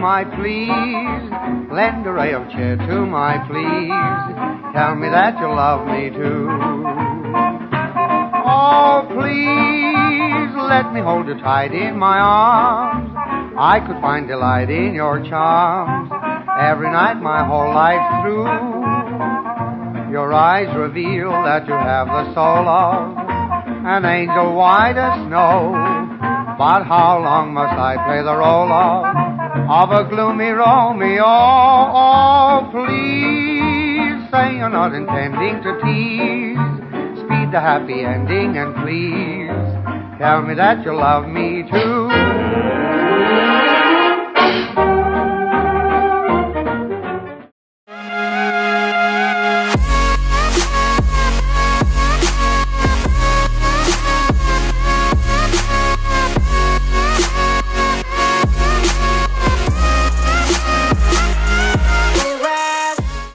my please. Lend a ray of cheer to my please. Tell me that you love me too. Oh, please let me hold you tight in my arms. I could find delight in your charms every night my whole life through. Your eyes reveal that you have the soul of an angel white as snow. But how long must I play the role of a gloomy Romeo? Oh, please say you're not intending to tease. Speed the happy ending and please tell me that you love me too.